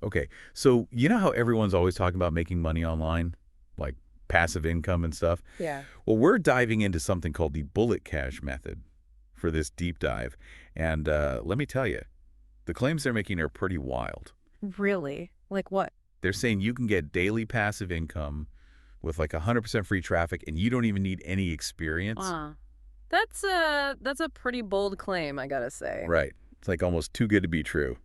Okay, so you know how everyone's always talking about making money online, like passive income and stuff? Yeah. Well, we're diving into something called the bullet cash method for this deep dive. And let me tell you, the claims they're making are pretty wild. Really? Like what? They're saying you can get daily passive income with like 100% free traffic and you don't even need any experience. Uh, that's a pretty bold claim, I gotta say. Right. It's like almost too good to be true.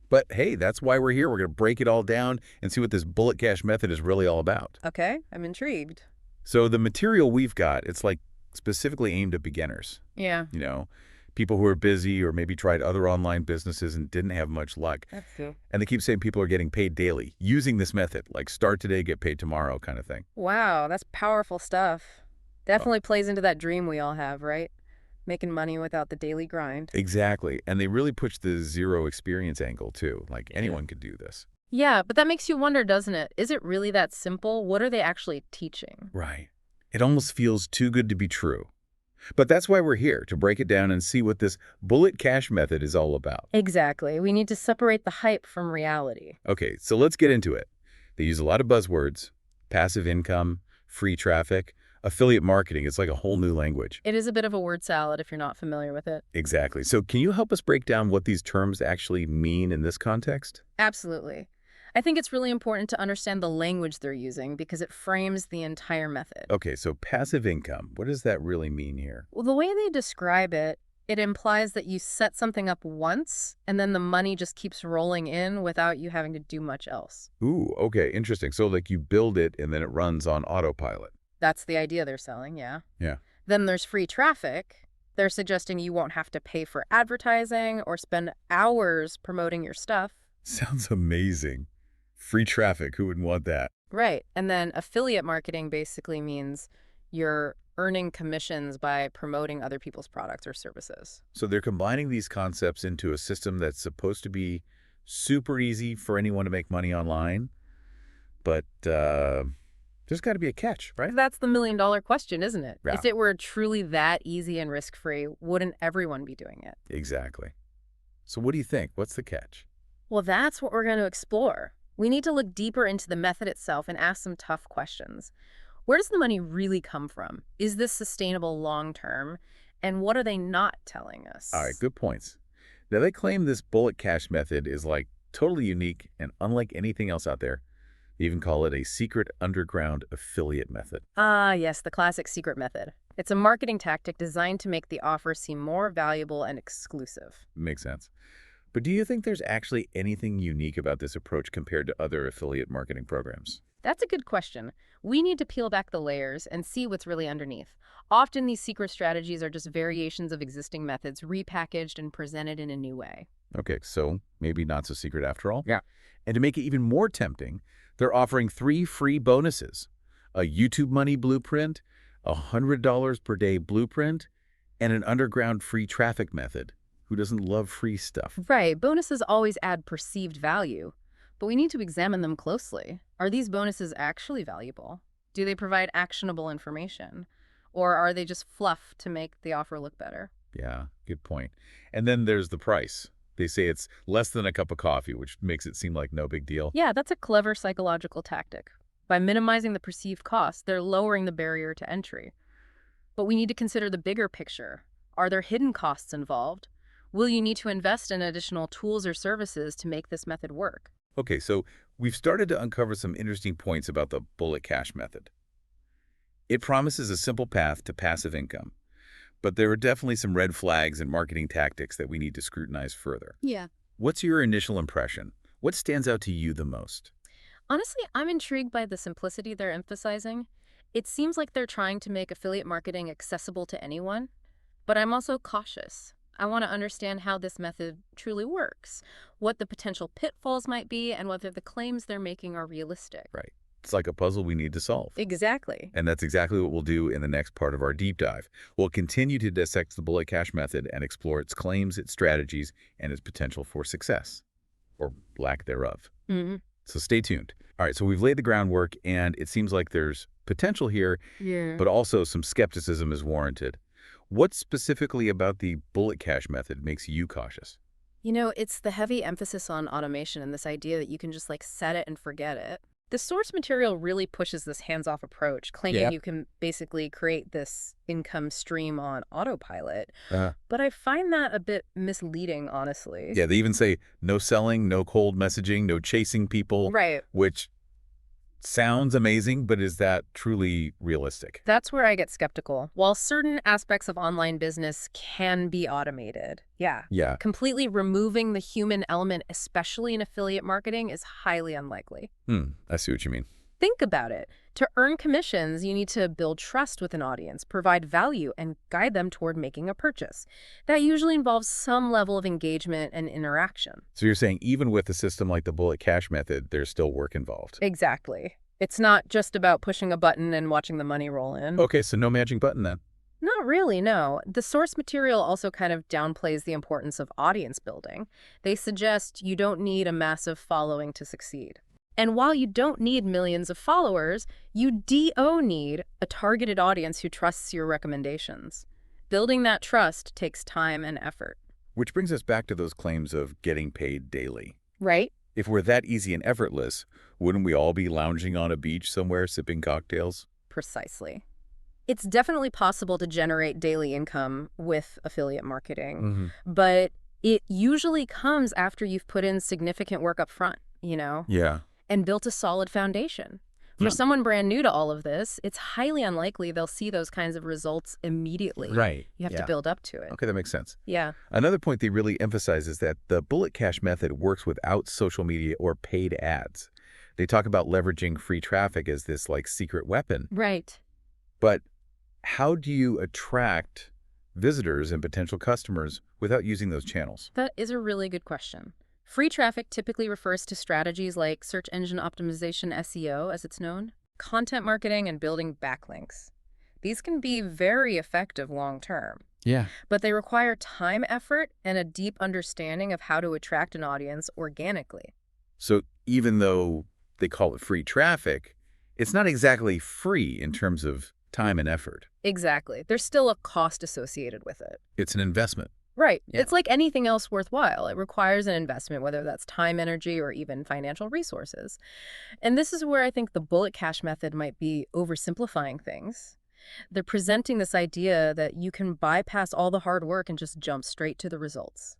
But hey, that's why we're here. We're going to break it all down and see what this bullet cash method is really all about. Okay, I'm intrigued. So the material we've got, it's like specifically aimed at beginners, Yeah, you know, people who are busy or maybe tried other online businesses and didn't have much luck. that's true. And they keep saying people are getting paid daily using this method, like start today, get paid tomorrow kind of thing. Wow, that's powerful stuff. Oh, Definitely plays into that dream we all have, right? Making money without the daily grind. exactly. And they really push the zero experience angle too. Like Yeah. anyone could do this. Yeah, but that makes you wonder, doesn't it? Is it really that simple? What are they actually teaching? Right. It almost feels too good to be true. But that's why we're here, to break it down and see what this bullet cash method is all about. Exactly. We need to separate the hype from reality. Okay, so let's get into it. They use a lot of buzzwords: passive income, free traffic, affiliate marketing. It's like a whole new language. It is a bit of a word salad if you're not familiar with it. Exactly. So can you help us break down what these terms actually mean in this context? Absolutely. I think it's really important to understand the language they're using because it frames the entire method. Okay, so passive income, what does that really mean here? Well, the way they describe it, it implies that you set something up once and then the money just keeps rolling in without you having to do much else. Ooh, okay, interesting. So like you build it and then it runs on autopilot. That's the idea they're selling, yeah. Yeah. Then there's free traffic. They're suggesting you won't have to pay for advertising or spend hours promoting your stuff. Sounds amazing. Free traffic, who wouldn't want that? Right. And then affiliate marketing basically means you're earning commissions by promoting other people's products or services. So they're combining these concepts into a system that's supposed to be super easy for anyone to make money online, but there's got to be a catch, right? That's the million-dollar question, isn't it? Yeah, If it were truly that easy and risk-free, wouldn't everyone be doing it? exactly. So what do you think? What's the catch? Well, that's what we're going to explore. We need to look deeper into the method itself and ask some tough questions. Where does the money really come from? Is this sustainable long-term? And what are they not telling All right, us? good points. Now, they claim this bullet cash method is like totally unique and unlike anything else out there. They even call it a secret underground affiliate method. Ah, yes, the classic secret method. It's a marketing tactic designed to make the offer seem more valuable and exclusive. Makes sense. But do you think there's actually anything unique about this approach compared to other affiliate marketing programs? That's a good question. We need to peel back the layers and see what's really underneath. Often these secret strategies are just variations of existing methods repackaged and presented in a new way. Okay, so maybe not so secret after all. Yeah. And to make it even more tempting, they're offering 3 free bonuses: a YouTube money blueprint, a $100 per day blueprint, and an underground free traffic method. Who doesn't love free stuff? Right, bonuses always add perceived value, but we need to examine them closely. Are these bonuses actually valuable? Do they provide actionable information? Or are they just fluff to make the offer look better? Yeah, good point. And then there's the price. They say it's less than a cup of coffee, which makes it seem like no big deal. Yeah, that's a clever psychological tactic. By minimizing the perceived cost, they're lowering the barrier to entry. But we need to consider the bigger picture. Are there hidden costs involved? Will you need to invest in additional tools or services to make this method work? Okay, so we've started to uncover some interesting points about the bullet cash method. It promises a simple path to passive income, but there are definitely some red flags and marketing tactics that we need to scrutinize further. Yeah. What's your initial impression? What stands out to you the most? Honestly, I'm intrigued by the simplicity they're emphasizing. It seems like they're trying to make affiliate marketing accessible to anyone, but I'm also cautious. I want to understand how this method truly works, what the potential pitfalls might be, and whether the claims they're making are realistic. Right. It's like a puzzle we need to solve. Exactly. And that's exactly what we'll do in the next part of our deep dive. We'll continue to dissect the bullet cash method and explore its claims, its strategies, and its potential for success, or lack thereof. Hmm. So stay tuned. All right, so we've laid the groundwork, and it seems like there's potential here, Yeah. but also some skepticism is warranted. What specifically about the bullet cash method makes you cautious? It's the heavy emphasis on automation and this idea that you can just like set it and forget it. The source material really pushes this hands-off approach, claiming Yeah. you can basically create this income stream on autopilot. Uh, But I find that a bit misleading, honestly. yeah, they even say no selling, no cold messaging, no chasing people, Right. which sounds amazing, but is that truly realistic? That's where I get skeptical. While certain aspects of online business can be automated, yeah, Yeah. completely removing the human element, especially in affiliate marketing, is highly unlikely. I see what you mean. Think about it. To earn commissions, you need to build trust with an audience, provide value, and guide them toward making a purchase. That usually involves some level of engagement and interaction. So you're saying even with a system like the bullet cash method, there's still work involved. Exactly. It's not just about pushing a button and watching the money roll in. Okay, so no magic button then. Not really, no. The source material also kind of downplays the importance of audience building. They suggest you don't need a massive following to succeed. And while you don't need millions of followers, you need a targeted audience who trusts your recommendations. Building that trust takes time and effort. Which brings us back to those claims of getting paid daily. Right? If we're that easy and effortless, wouldn't we all be lounging on a beach somewhere sipping cocktails? Precisely. It's definitely possible to generate daily income with affiliate marketing, Mm-hmm. but it usually comes after you've put in significant work up front, Yeah. and built a solid foundation. For someone brand new to all of this, it's highly unlikely they'll see those kinds of results immediately. Right. You have to Yeah. build up to it. Okay, that makes sense. Yeah. Another point they really emphasize is that the bullet cash method works without social media or paid ads. They talk about leveraging free traffic as this like secret weapon. Right. But how do you attract visitors and potential customers without using those channels? That is a really good question. Free traffic typically refers to strategies like search engine optimization, SEO, as it's known, content marketing, and building backlinks. These can be very effective long term, Yeah. but they require time, effort, and a deep understanding of how to attract an audience organically. So even though they call it free traffic, it's not exactly free in terms of time and effort. Exactly. There's still a cost associated with it. It's an investment. Right. Yeah. It's like anything else worthwhile. It requires an investment, whether that's time, energy, or even financial resources. And this is where I think the bullet cash method might be oversimplifying things. They're presenting this idea that you can bypass all the hard work and just jump straight to the results.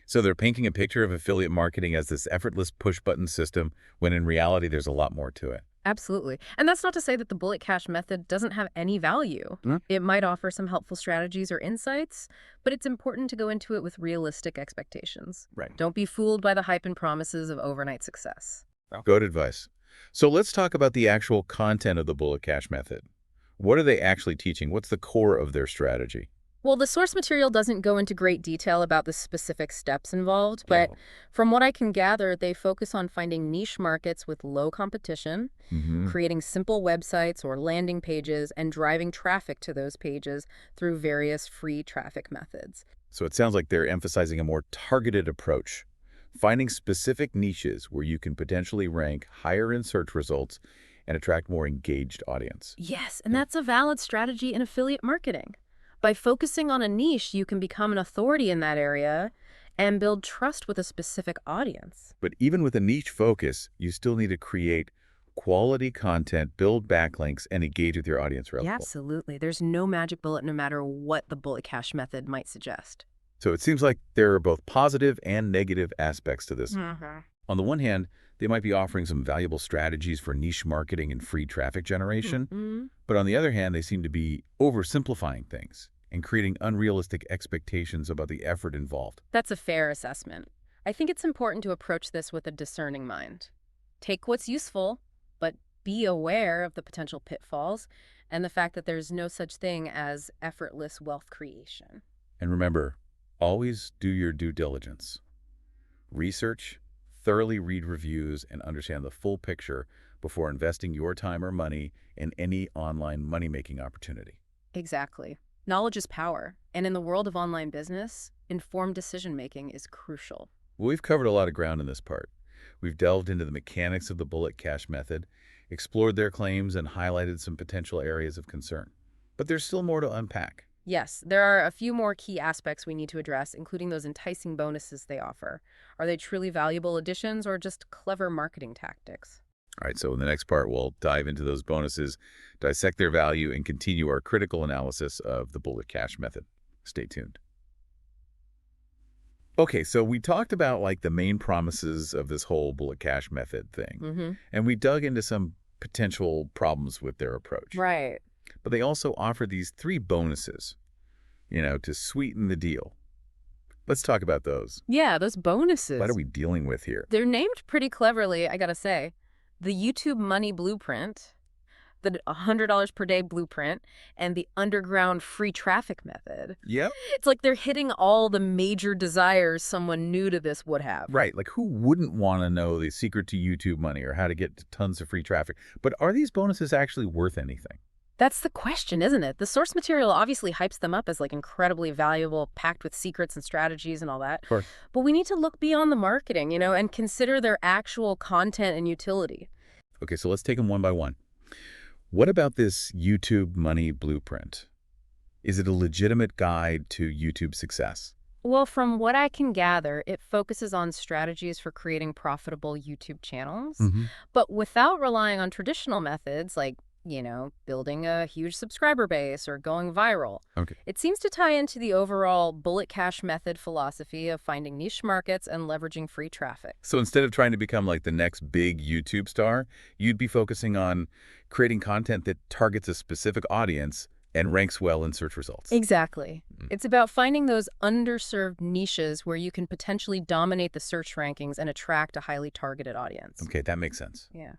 So they're painting a picture of affiliate marketing as this effortless push-button system, when in reality there's a lot more to it. Absolutely. And that's not to say that the bullet cash method doesn't have any value. It might offer some helpful strategies or insights, but it's important to go into it with realistic expectations. Right. Don't be fooled by the hype and promises of overnight success. Good advice. So let's talk about the actual content of the bullet cash method. What are they actually teaching? What's the core of their strategy? Well, the source material doesn't go into great detail about the specific steps involved, but from what I can gather, they focus on finding niche markets with low competition, creating simple websites or landing pages, and driving traffic to those pages through various free traffic methods. So it sounds like they're emphasizing a more targeted approach, finding specific niches where you can potentially rank higher in search results and attract more engaged audience. Yes, and that's a valid strategy in affiliate marketing. By focusing on a niche, you can become an authority in that area and build trust with a specific audience. But even with a niche focus, you still need to create quality content, build backlinks, and engage with your audience Yeah, well. absolutely. There's no magic bullet no matter what the bullet cash method might suggest. So it seems like there are both positive and negative aspects to this. On the one hand, they might be offering some valuable strategies for niche marketing and free traffic generation. But on the other hand, they seem to be oversimplifying things and creating unrealistic expectations about the effort involved. That's a fair assessment. I think it's important to approach this with a discerning mind. Take what's useful, but be aware of the potential pitfalls and the fact that there's no such thing as effortless wealth creation. And remember, always do your due diligence. Research, thoroughly read reviews, and understand the full picture before investing your time or money in any online money-making opportunity. Exactly. Knowledge is power, and in the world of online business, informed decision-making is crucial. Well, we've covered a lot of ground in this part. We've delved into the mechanics of the bullet cash method, explored their claims, and highlighted some potential areas of concern. But there's still more to unpack. Yes, there are a few more key aspects we need to address, including those enticing bonuses they offer. Are they truly valuable additions or just clever marketing tactics? All right, so in the next part, we'll dive into those bonuses, dissect their value, and continue our critical analysis of the bullet cash method. Stay tuned. Okay, so we talked about like the main promises of this whole bullet cash method thing, Mm-hmm. and we dug into some potential problems with their approach. Right. But they also offer these three bonuses, to sweeten the deal. Let's talk about those. Yeah, those What are bonuses. we dealing with here? They're named pretty cleverly, I gotta say. The YouTube Money Blueprint, the $100 per day blueprint, and the underground free traffic method. Yep. It's like they're hitting all the major desires someone new to this would have. Right, like who wouldn't want to know the secret to YouTube money or how to get tons of free traffic? But are these bonuses actually worth anything? That's the question, isn't it? The source material obviously hypes them up as like incredibly valuable, packed with secrets and strategies and all that. Of course. But we need to look beyond the marketing, and consider their actual content and utility. Okay, so let's take them one by one. What about this YouTube money blueprint? Is it a legitimate guide to YouTube success? Well, from what I can gather, it focuses on strategies for creating profitable YouTube channels, Hmm. but without relying on traditional methods like, building a huge subscriber base or going viral. Okay. It seems to tie into the overall bullet cash method philosophy of finding niche markets and leveraging free traffic. So instead of trying to become like the next big YouTube star, you'd be focusing on creating content that targets a specific audience and ranks well in search results. Exactly. Mm. It's about finding those underserved niches where you can potentially dominate the search rankings and attract a highly targeted audience. Okay, that makes sense. Yeah.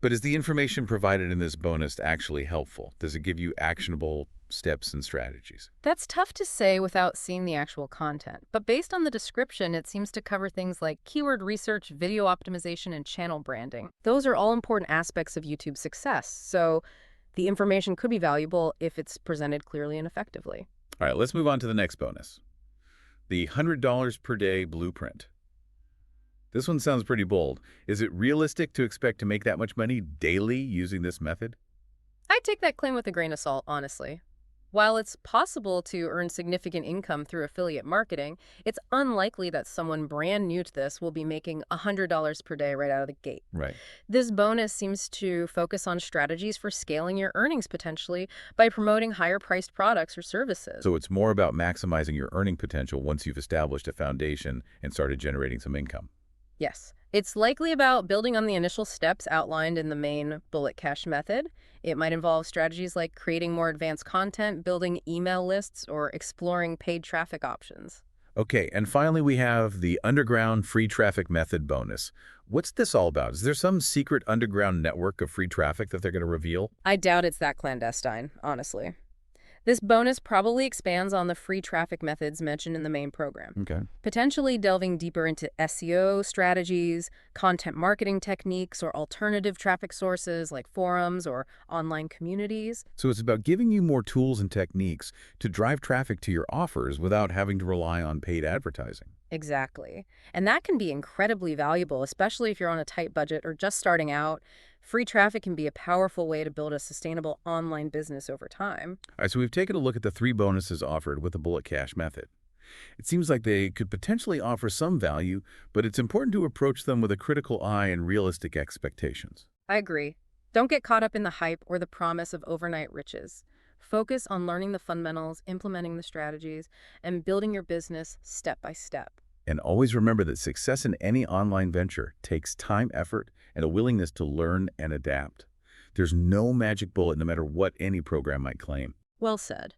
But is the information provided in this bonus actually helpful? Does it give you actionable steps and strategies? That's tough to say without seeing the actual content, but based on the description, it seems to cover things like keyword research, video optimization, and channel branding. Those are all important aspects of YouTube's success, so the information could be valuable if it's presented clearly and effectively. All right, let's move on to the next bonus. The $100 per day blueprint. This one sounds pretty bold. Is it realistic to expect to make that much money daily using this method? I take that claim with a grain of salt, honestly. While it's possible to earn significant income through affiliate marketing, it's unlikely that someone brand new to this will be making $100 per day right out of the gate. Right. This bonus seems to focus on strategies for scaling your earnings potentially by promoting higher priced products or services. So it's more about maximizing your earning potential once you've established a foundation and started generating some income. Yes, it's likely about building on the initial steps outlined in the main bullet cash method. It might involve strategies like creating more advanced content, building email lists, or exploring paid traffic options. Okay, and finally we have the underground free traffic method bonus. What's this all about? Is there some secret underground network of free traffic that they're going to reveal? I doubt it's that clandestine, honestly. This bonus probably expands on the free traffic methods mentioned in the main program, Okay. potentially delving deeper into SEO strategies, content marketing techniques, or alternative traffic sources like forums or online communities. So it's about giving you more tools and techniques to drive traffic to your offers without having to rely on paid advertising. Exactly. And that can be incredibly valuable, especially if you're on a tight budget or just starting out. Free traffic can be a powerful way to build a sustainable online business over time. All right, so we've taken a look at the three bonuses offered with the bullet cash method. It seems like they could potentially offer some value, but it's important to approach them with a critical eye and realistic expectations. I agree. Don't get caught up in the hype or the promise of overnight riches. Focus on learning the fundamentals, implementing the strategies, and building your business step by step. And always remember that success in any online venture takes time, effort, and a willingness to learn and adapt. There's no magic bullet no matter what any program might claim. Well said.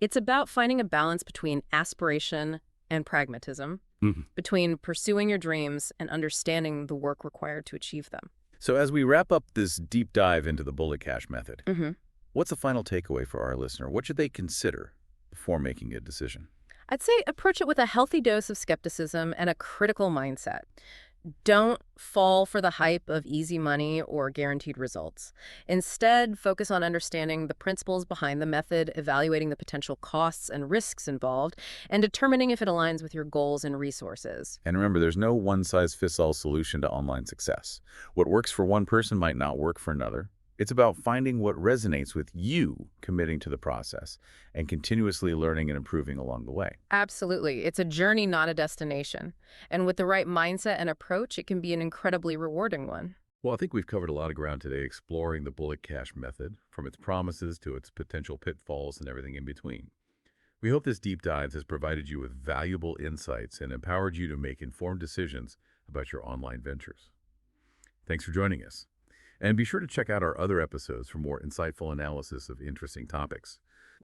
It's about finding a balance between aspiration and pragmatism, Mhm. between pursuing your dreams and understanding the work required to achieve them. So as we wrap up this deep dive into the bullet cash method, Mm-hmm. what's the final takeaway for our listener? What should they consider before making a decision? I'd say approach it with a healthy dose of skepticism and a critical mindset. Don't fall for the hype of easy money or guaranteed results. Instead, focus on understanding the principles behind the method, evaluating the potential costs and risks involved, and determining if it aligns with your goals and resources. And remember, there's no one-size-fits-all solution to online success. What works for one person might not work for another. It's about finding what resonates with you, committing to the process, and continuously learning and improving along the way. Absolutely. It's a journey, not a destination. And with the right mindset and approach, it can be an incredibly rewarding one. Well, I think we've covered a lot of ground today exploring the bullet cash method, from its promises to its potential pitfalls and everything in between. We hope this deep dive has provided you with valuable insights and empowered you to make informed decisions about your online ventures. Thanks for joining us. And be sure to check out our other episodes for more insightful analysis of interesting topics.